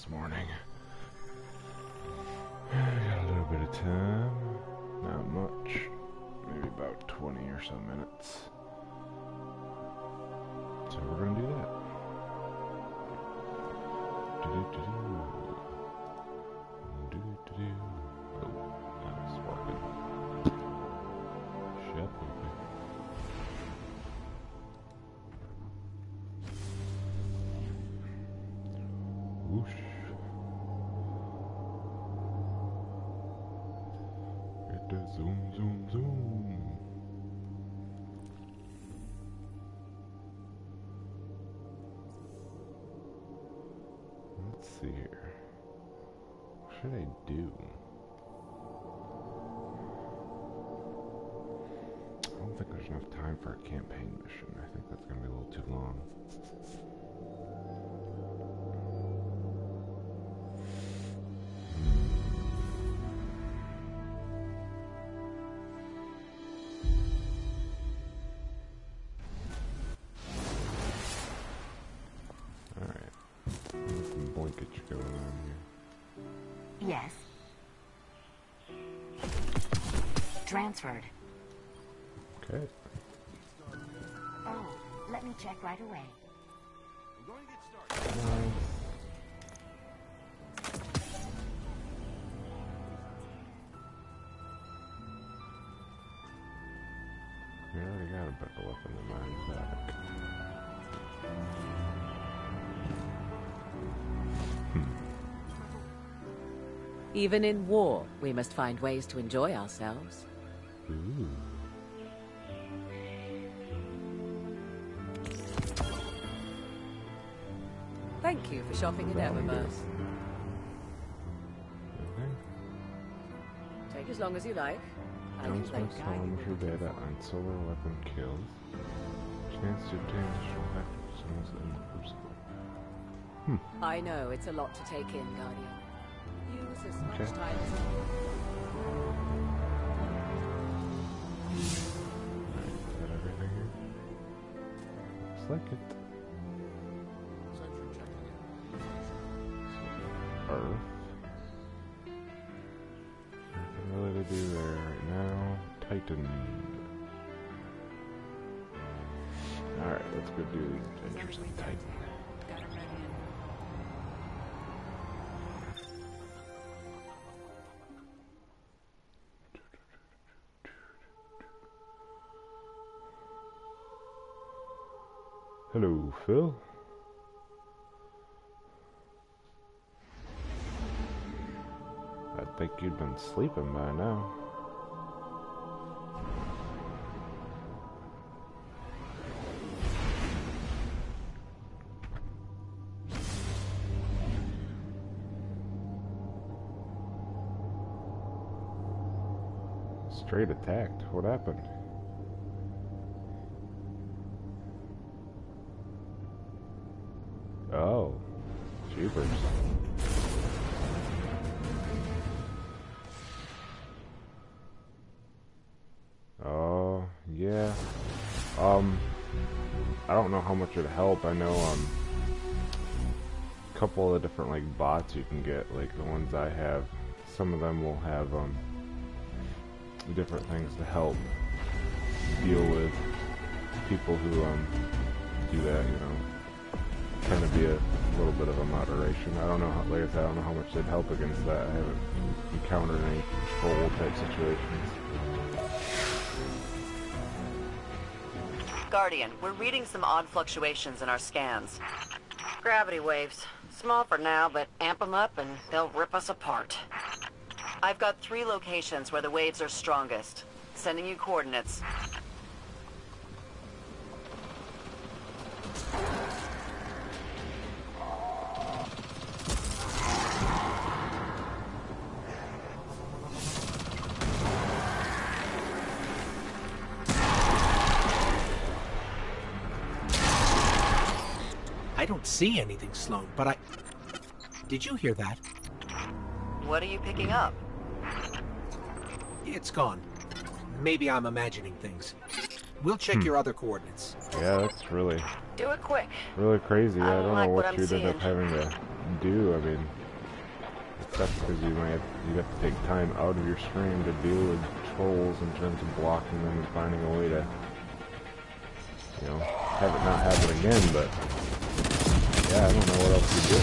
this morning. Got a little bit of time. Not much. Maybe about 20 or so minutes. So we're gonna do that. Oh, that's working. Shut open. Whoosh. Get the zoom, zoom, zoom. Let's see here. What should I do? I don't think there's enough time for a campaign mission. I think that's going to be a little too long. Yes. Transferred. Okay. Oh, let me check right away. I'm going to get started. We already got a better weapon than mine back. Even in war, we must find ways to enjoy ourselves. Ooh. Thank you for shopping at Eververse. Okay. Take as long as you like. I can Guns play must storm for data on solar weapon kills. Chance to obtain additional actions in the crucible. I know, it's a lot to take in, Guardian. Use as much Okay. time as you Alright, is that everything here? Looks like it. Sentry checking Earth. Nothing really to do there right now. Titan. Alright, let's go do the adventures on Titan. Hello, Phil. I think you'd been sleeping by now. Straight attacked. What happened? Oh, jeepers. Oh, yeah. I don't know how much it'd help. I know, a couple of different, like, bots you can get, like the ones I have. Some of them will have, different things to help deal with people who, do that, you know. Trying to be a little bit of a moderation. I don't know how, like I said, I don't know how much they'd help against that. I haven't encountered any control type situations. Guardian, we're reading some odd fluctuations in our scans. Gravity waves. Small for now, but amp them up and they'll rip us apart. I've got 3 locations where the waves are strongest. Sending you coordinates. I don't see anything, Sloan, but I... Did you hear that? What are you picking up? It's gone. Maybe I'm imagining things. We'll check your other coordinates. Yeah, that's really Do it quick. crazy. I don't know like what what I'm you'd end up seeing. having to do. I mean, it sucks because you have to take time out of your stream to deal with trolls in terms of blocking them and finding a way to, you know, have it not happen again. But yeah, I don't know what else to do.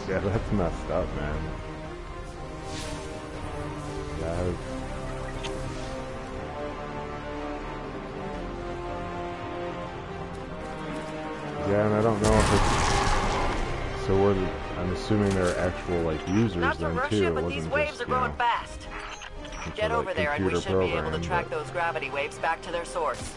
Yeah, that's messed up, man. Yeah, and I don't know if it's... So I'm assuming there are actual, like, users Not to then, rush too. you, It but wasn't these waves just, are growing fast. Get over there and we should be able to track those gravity waves back to their source.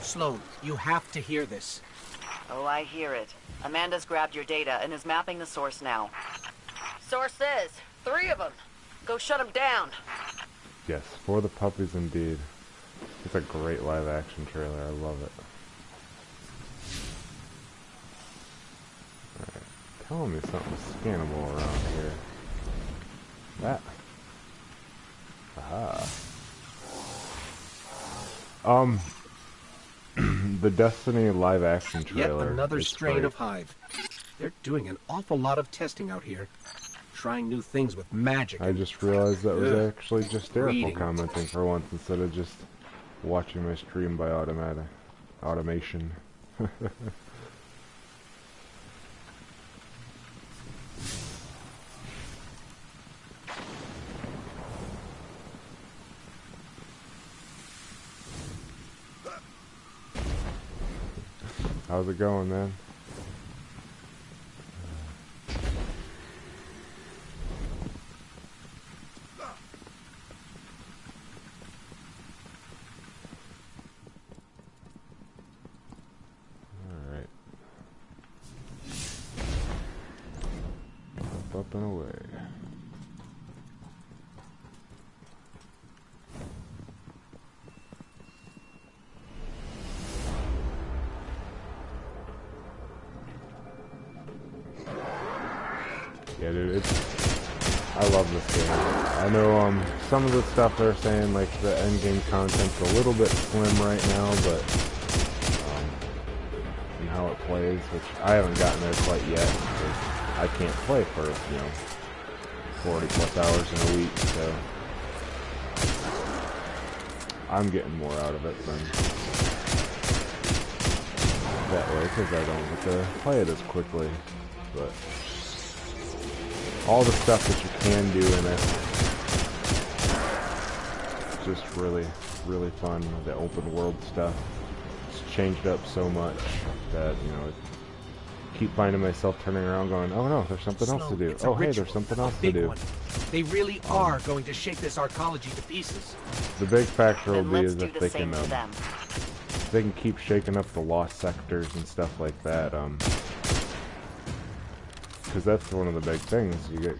Sloan, you have to hear this. Oh, I hear it. Amanda's grabbed your data and is mapping the source now. Source says 3 of them. Go shut them down. Yes, For the Puppies indeed. It's a great live action trailer. I love it. Alright, telling me something's scannable around here. That. Aha. The Destiny live action trailer. Yet another strain great. of Hive. They're doing an awful lot of testing out here. Trying new things with magic. I just realized that was actually just Daryl Reading. commenting for once instead of just watching my stream by automation. How's it going, man? Alright. Up and away. Yeah, dude, I love this game. I know some of the stuff they're saying, like the endgame content's a little bit slim right now, but and how it plays, which I haven't gotten there quite yet because I can't play for 40 plus hours in a week, so I'm getting more out of it than that way because I don't get to play it as quickly, but. All the stuff that you can do in it, it's just really, really fun. The open world stuff, it's changed up so much that, you know, I keep finding myself turning around going, oh no, there's something else to do. Oh hey, there's something else to do. They really are going to shake this arcology to pieces. The big factor will Then be let's is do if the they same can, to them. they can keep shaking up the lost sectors and stuff like that, because that's one of the big things. You get,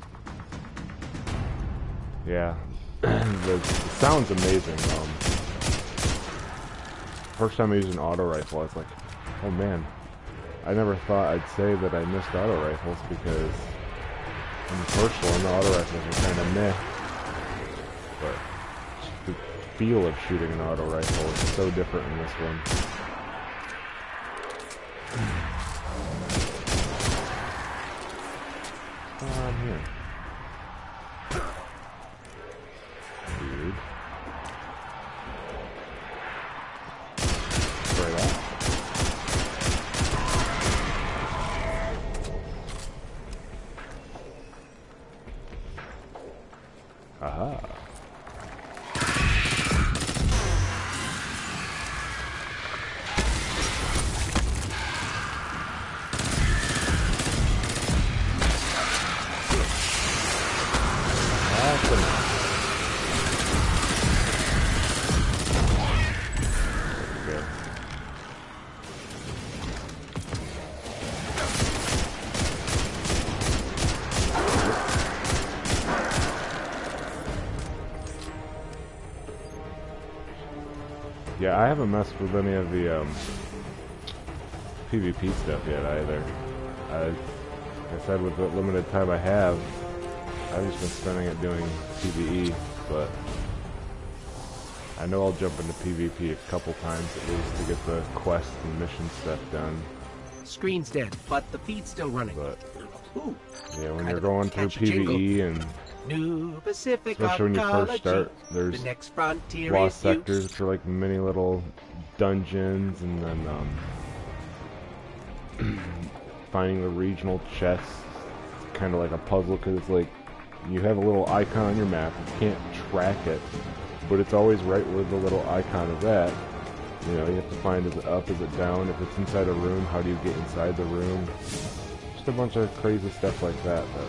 yeah, it sounds amazing. First time I used an auto rifle, I was like, oh man, I never thought I'd say that I missed auto rifles because in the first one, the auto rifles were kind of meh, but the feel of shooting an auto rifle is so different in this one. Here. Weird. Spray that. Aha. Yeah, I haven't messed with any of the PvP stuff yet either. Like I said, with the limited time I have, I've just been spending it doing PvE, but I know I'll jump into PvP a couple times at least to get the quest and mission stuff done. Screen's dead, but the feed's still running. But Ooh, yeah, when kind you're of going through catchy jingle. PvE and New Pacific especially when you Oncology, first start, there's the next frontier lost is you. sectors which are like mini little dungeons, and then finding the regional chests, kind of like a puzzle, because it's like you have a little icon on your map, you can't track it, but it's always right where the little icon is at. You know, you have to find, is it up, is it down, if it's inside a room, how do you get inside the room? Just a bunch of crazy stuff like that. But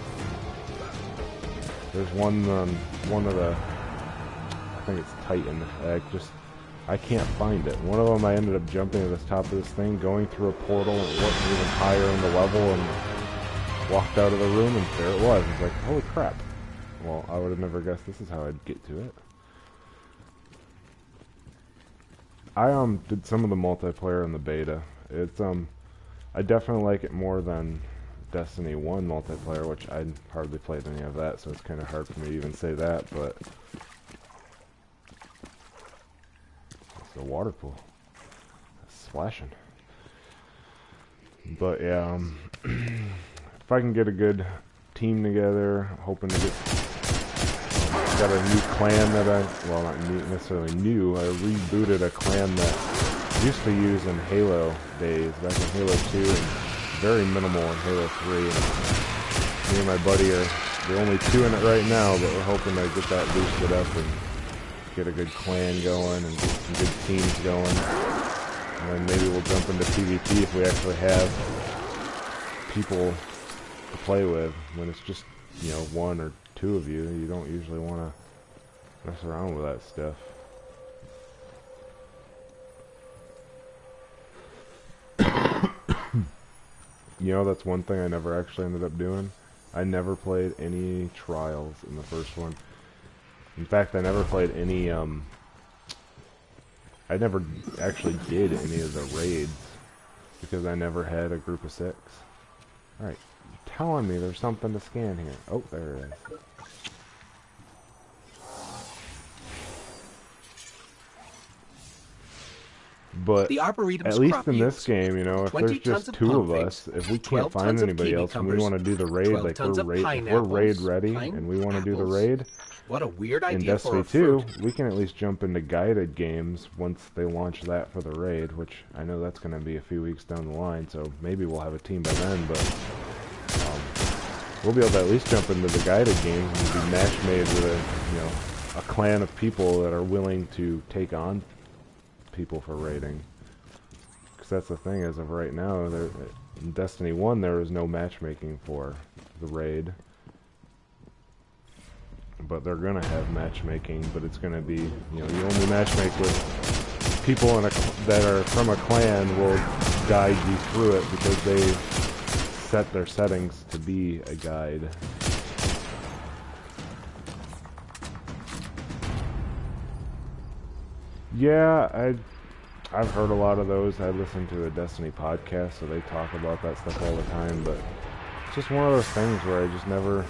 there's one of the, I think it's Titan, I can't find it. One of them I ended up jumping to the top of this thing, going through a portal, and it wasn't even higher in the level, and walked out of the room, and there it was. It's like, holy crap. Well, I would have never guessed this is how I'd get to it. I did some of the multiplayer in the beta. It's I definitely like it more than Destiny 1 multiplayer, which I hardly played any of that, so it's kind of hard for me to even say that, but it's a water pool. It's splashing. But yeah, if I can get a good team together, hoping to get got a new clan that well, not new, necessarily new, I rebooted a clan that used to use in Halo days, back in Halo 2, and very minimal in Halo 3, and me and my buddy are the only two in it right now, but we're hoping to get that boosted up and get a good clan going and get some good teams going, and then maybe we'll jump into PvP if we actually have people to play with. When it's just, you know, one or two of you, you don't usually want to mess around with that stuff. You know, that's one thing I never actually ended up doing. I never played any trials in the first one. In fact, I never played any, I never actually did any of the raids because I never had a group of 6. Alright, you're telling me there's something to scan here. Oh, there it is. But The Arboretum's at least crop in yields this game, you know, if 20 there's tons just of 2 pump of us, fakes, if we 12 can't find tons of anybody kiwi else and we cumbers, want to do the raid, 12 like tons of we're raid pineapples, ready pine and we want to do the apples. raid, What a weird in idea for Destiny a 2, fruit. we can at least jump into guided games once they launch that for the raid, which I know that's going to be a few weeks down the line, so maybe we'll have a team by then, but we'll be able to at least jump into the guided games and be match made with a, you know, a clan of people that are willing to take on people for raiding. Because that's the thing, as of right now, in Destiny 1 there was no matchmaking for the raid. But they're gonna have matchmaking, but it's gonna be, you know, you only matchmake with people that are from a clan will guide you through it because they set their settings to be a guide. Yeah, I've heard a lot of those. I listen to a Destiny podcast, so they talk about that stuff all the time, but it's just one of those things where I just never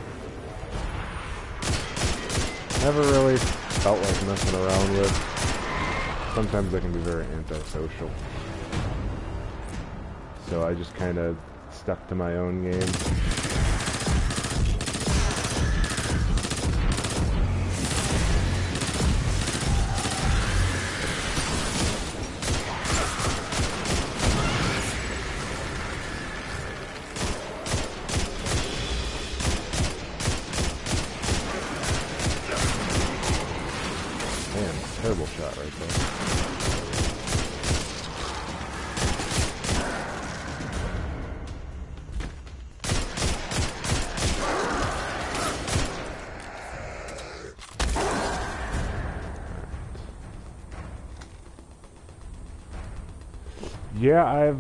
really felt like messing around with. Sometimes they can be very antisocial. So I just kind of stuck to my own game. Terrible shot right there. Yeah, I've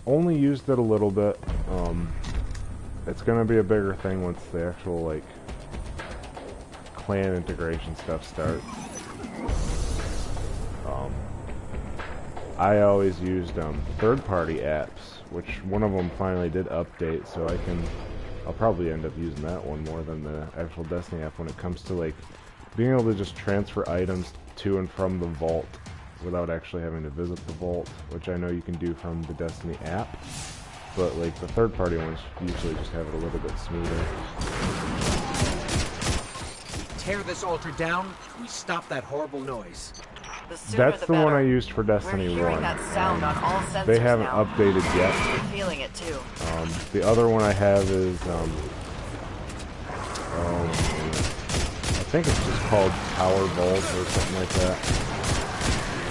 only used it a little bit. It's gonna be a bigger thing once the actual, like, clan integration stuff starts. I always used third-party apps, which one of them finally did update, so I'll probably end up using that one more than the actual Destiny app when it comes to like being able to just transfer items to and from the vault without actually having to visit the vault, which I know you can do from the Destiny app, but like the third-party ones usually just have it a little bit smoother. Tear this altar down, we stop that horrible noise. The sooner That's the the one better. I used for Destiny We're hearing 1. that sound on all sensors They haven't now. updated yet. I'm feeling it too. The other one I have is, I think it's just called Tower Vault or something like that.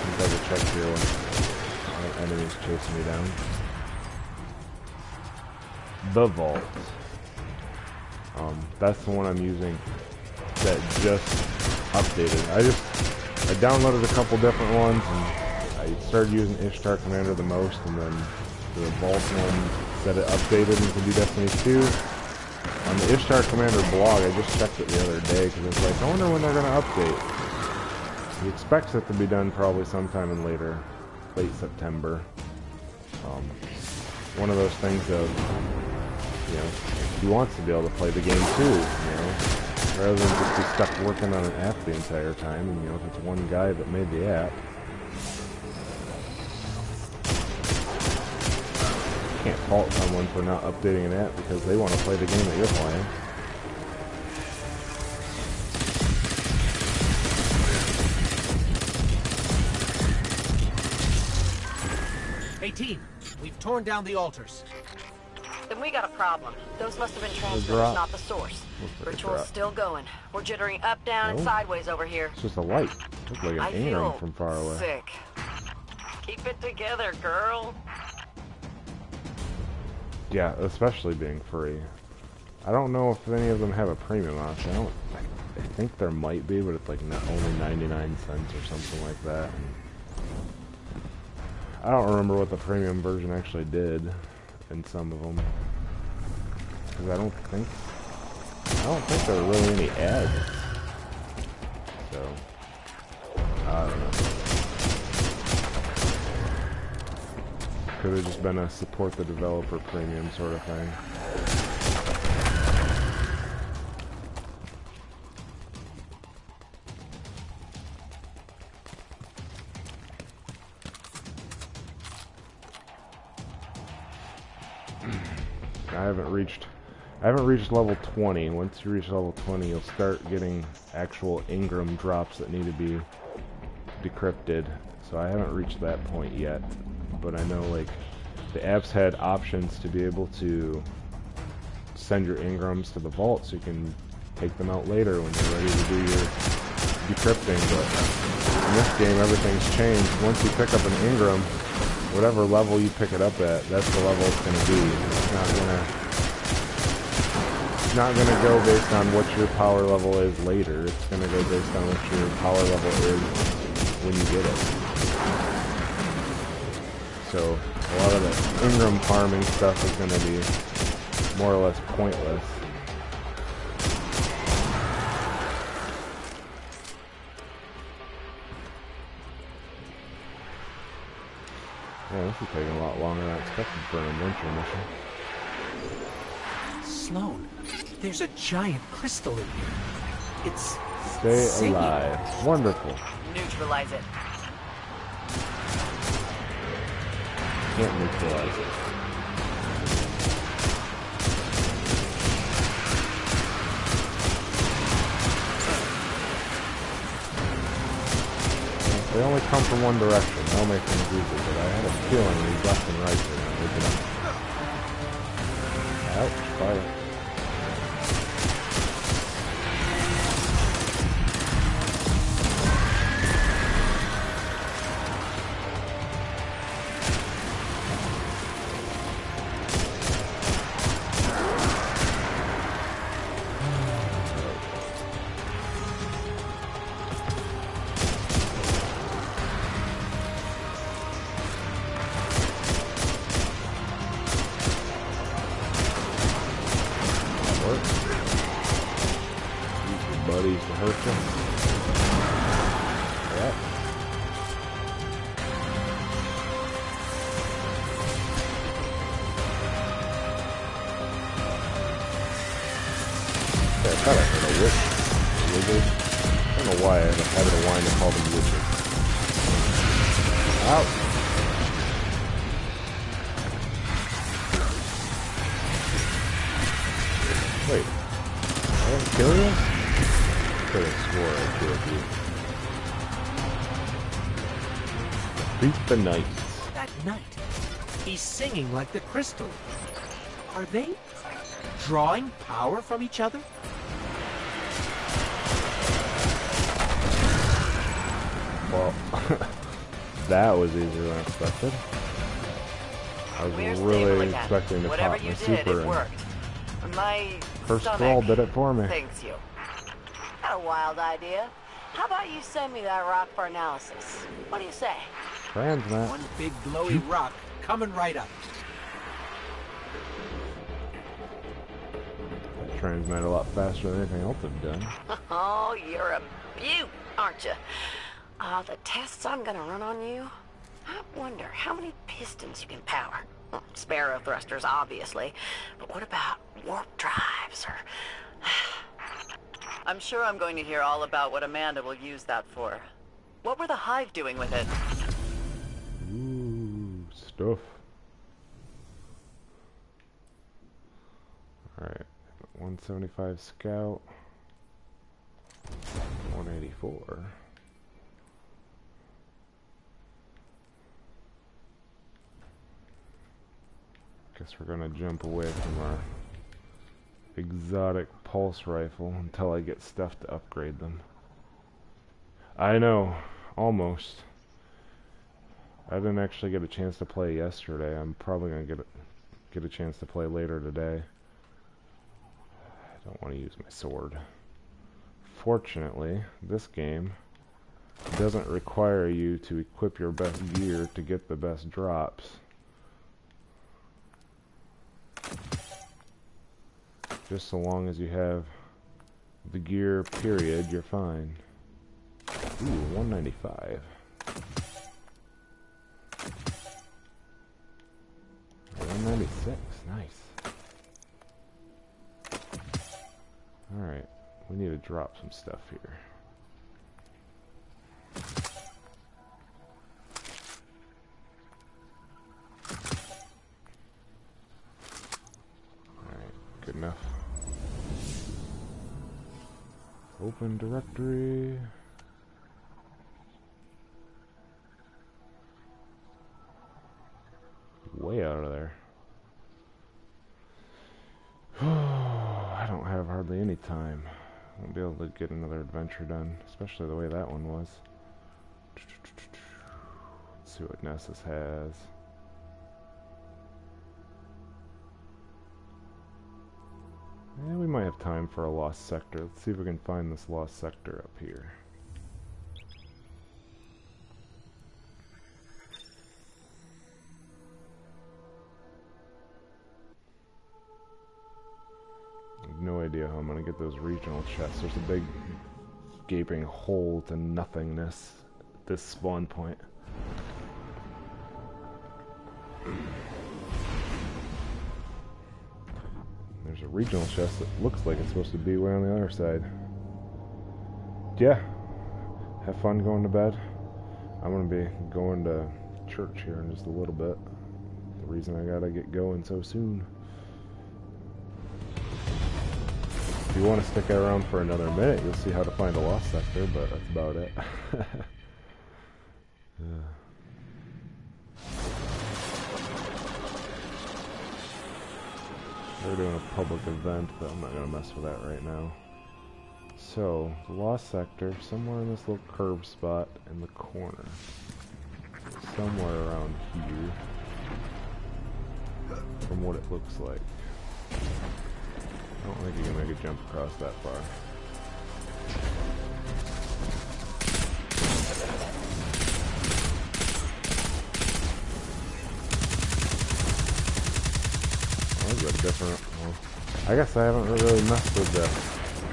I'll double check here when enemies chasing me down. The Vault. That's the one I'm using that just updated. I downloaded a couple different ones, and I started using Ishtar Commander the most, and then the Vault one said it updated and you can do Destiny 2. On the Ishtar Commander blog, I just checked it the other day, because it's like, I wonder when they're going to update. He expects it to be done probably sometime in late September. One of those things of, you know, he wants to be able to play the game too, you know, rather than just be stuck working on an app the entire time. And, you know, if it's one guy that made the app, you can't fault someone for not updating an app because they want to play the game that you're playing. Hey team, we've torn down the altars. Then we got a problem. Those must have been transmitters, drop. not the source. Looks like a Ritual's drop. still going. We're jittering up, down, and No. sideways over here. It's just a light. Looks like I an Ingram feel from far away. sick. Keep it together, girl. Yeah, especially being free. I don't know if any of them have a premium option. I think there might be, but it's like only 99 cents or something like that. And I don't remember what the premium version actually did in some of them, because I don't think there were really any ads. So I don't know. Could have just been a support the developer premium sort of thing. I haven't reached level 20. Once you reach level 20, you'll start getting actual Ingram drops that need to be decrypted. So I haven't reached that point yet, but I know like the apps had options to be able to send your Ingrams to the vault so you can take them out later when you're ready to do your decrypting. But in this game, everything's changed. Once you pick up an Ingram, whatever level you pick it up at, that's the level it's going to be. It's not gonna go based on what your power level is later. It's gonna go based on what your power level is when you get it. So a lot of the Ingram farming stuff is gonna be more or less pointless. Yeah, this is taking a lot longer than I expected for an adventure mission. Sloan, there's a giant crystal in here. It's Stay singing. alive. Wonderful. Neutralize it. Can't neutralize it. They only come from one direction. That'll make things easy, but I had a feeling these left and right were going to Ouch, fire. Wizard? I don't know why I have a habit of wanting to call them wizards. Out! Wait. I didn't kill you? I could have swore I killed you. Beat the knight. That knight. He's singing like the crystal. Are they drawing power from each other? Well, that was easier than expected. I was We're really stable again. expecting to Whatever pop my you did, super it and worked. My first stomach roll did it for me. thanks you. Got a wild idea. How about you send me that rock for analysis? What do you say? Transmat. One big glowy rock coming right up. Transmat a lot faster than anything else I've done. Oh, you're a beaut, aren't you? The tests I'm gonna run on you, I wonder how many pistons you can power. Well, Sparrow thrusters, obviously. But what about warp drives or... I'm sure I'm going to hear all about what Amanda will use that for. What were the Hive doing with it? Ooh, stuff. Alright, 175 scout. 184. Guess we're gonna jump away from our exotic pulse rifle until I get stuff to upgrade them. I know, almost. I didn't actually get a chance to play yesterday. I'm probably gonna get a chance to play later today. I don't want to use my sword. Fortunately, this game doesn't require you to equip your best gear to get the best drops. Just so long as you have the gear, period, you're fine. Ooh, 195. 196, nice. Alright, we need to drop some stuff here. Alright, good enough. Open directory. Way out of there. I don't have hardly any time. I won't be able to get another adventure done, especially the way that one was. Let's see what Nessus has. Yeah, we might have time for a lost sector. Let's see if we can find this lost sector up here. I have no idea how I'm gonna get those regional chests. There's a big gaping hole to nothingness at this spawn point. There's a regional chest that looks like it's supposed to be way on the other side. Yeah, have fun going to bed. I'm gonna be going to church here in just a little bit. The reason I gotta get going so soon. If you want to stick around for another minute, you'll see how to find a lost sector, but that's about it. Yeah. They're doing a public event, but I'm not going to mess with that right now. So, the lost sector, somewhere in this little curved spot in the corner. Somewhere around here. From what it looks like. I don't think you can make a jump across that far. Oh, is that a different... Well, I guess I haven't really messed with the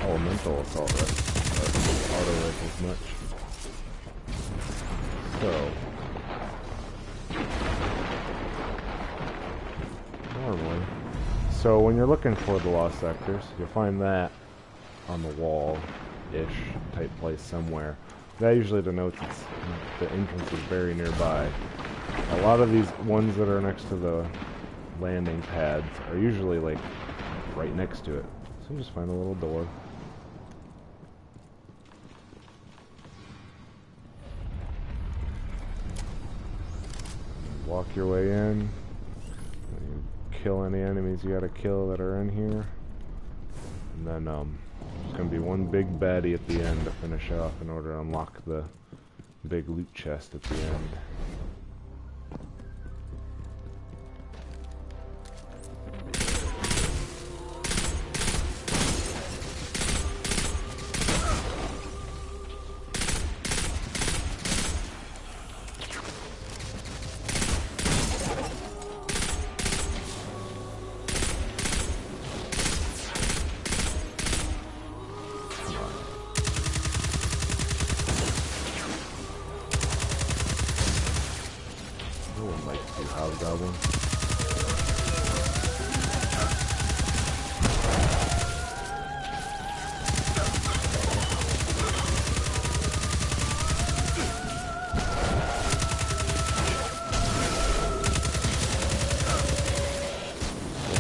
elemental assault auto rifles much. So... normally... So when you're looking for the lost sectors, you'll find that on the wall-ish type place somewhere. That usually denotes the entrance is very nearby. A lot of these ones that are next to the landing pads are usually like right next to it. So just find a little door. Walk your way in. You kill any enemies you gotta kill that are in here. And then there's gonna be one big baddie at the end to finish off in order to unlock the big loot chest at the end.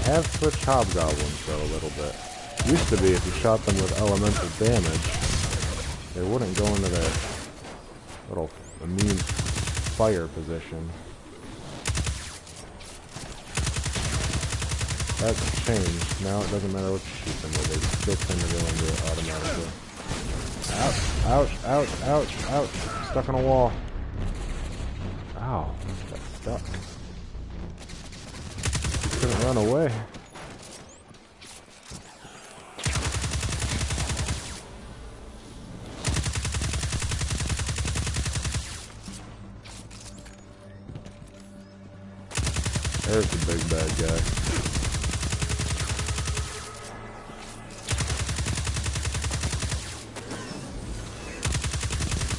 Have switched hobgoblins though a little bit. Used to be if you shot them with elemental damage, they wouldn't go into their little immune fire position. That's changed. Now it doesn't matter what you shoot them with, they still tend to go into it automatically. Ouch, ouch, ouch, ouch. Stuck on a wall. Ow, got stuck. Couldn't run away. There's the big bad guy.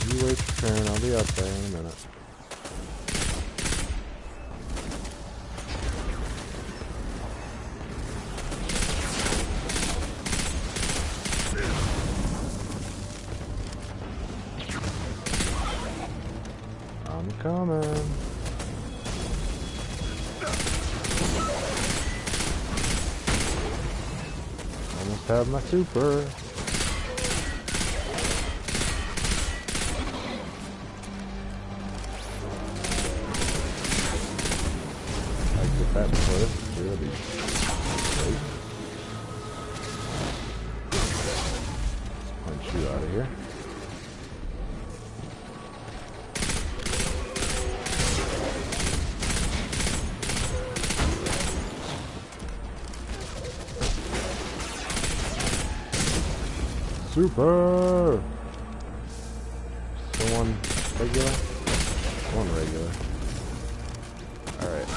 You wait your turn, I'll be up there in a minute. I'm coming. Almost have my super. I get that before this is really great. Punch you out of here. Super! So one regular? One regular. Alright.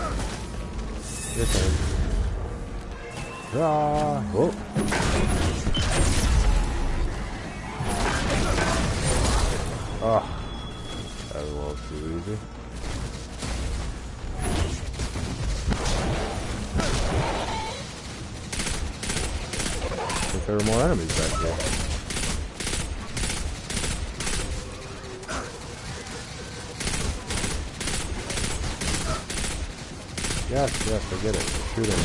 Your turn. Ah! Whoa! Ah! That was a little too easy. I think there were more enemies back here. Yes, yes, I get it. Shoot him.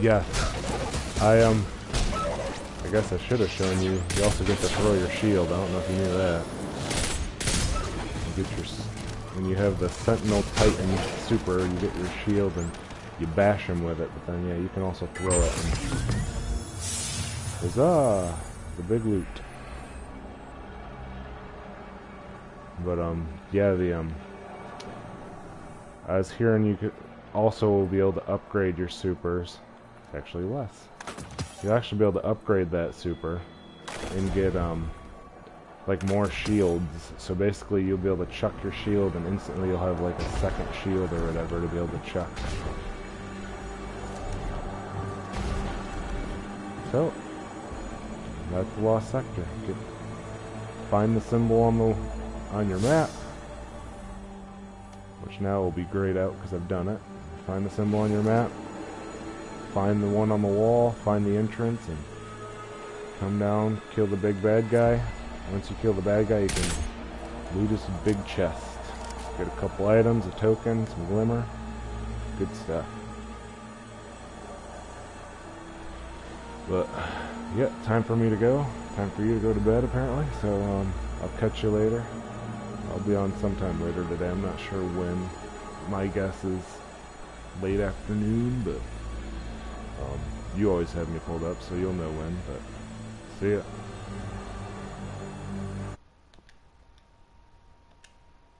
Yes. I guess I should have shown you. You also get to throw your shield. I don't know if you knew that. You get your, when you have the Sentinel Titan super, you get your shield and you bash him with it. But then, yeah, you can also throw it. And, huzzah! The big loot. But yeah, I was hearing you could also be able to upgrade your supers. It's actually less. You'll actually be able to upgrade that super and get like more shields. So basically, you'll be able to chuck your shield, and instantly you'll have like a second shield or whatever to be able to chuck. So that's the Lost Sector. Find the symbol on your map, which now will be grayed out because I've done it. Find the symbol on your map, find the one on the wall, find the entrance, and come down, kill the big bad guy. Once you kill the bad guy, you can loot his big chest. Get a couple items, a token, some glimmer. Good stuff. But, yeah, time for me to go. Time for you to go to bed, apparently. So, I'll catch you later. I'll be on sometime later today. I'm not sure when. My guess is late afternoon, but you always have me pulled up, so you'll know when. But, see ya.